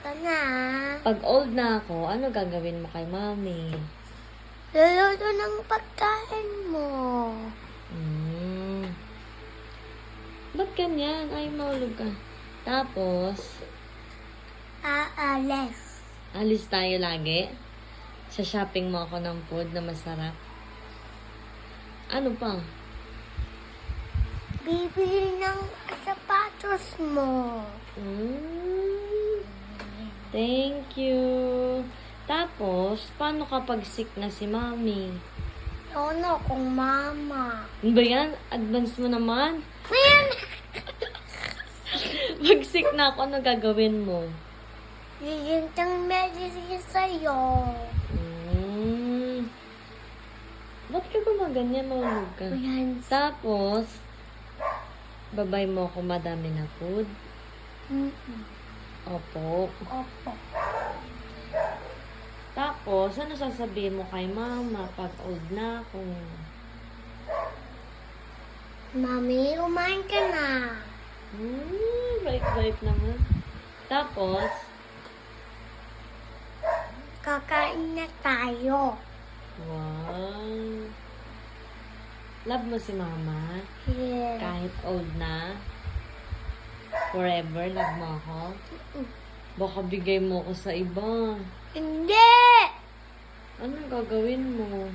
ka na. Pag old na ako, ano gagawin mo kay mami? Luluto ng pagkain mo. Ba't ganyan? Ay, maulog ka. Tapos, Aalis. alis tayo lagi. Sa shopping mo ako ng food na masarap. Ano pa? Bibili ng sapatos mo. Thank you. Tapos, paano kapag sick na si mami? Ano kung mama? Ano ba yan? Advance mo naman. Ayan! Pag sick na ako, ano gagawin mo? Bigintang medicine sa'yo. Ba't ka ba ganyan? Maulog ka. Ayan. Tapos, babay mo ako madami na food. Opo. Opo. Tapos, ano sasabihin mo kay mama pag old na ako? Mami, kumain ka na. Bait-bait naman. Tapos, Kakain na tayo. wow. Love mo si mama? Yeah. Kahit old na? Forever, love mo ako? Baka bigay mo ako sa iba. Hindi! Anong gagawin mo?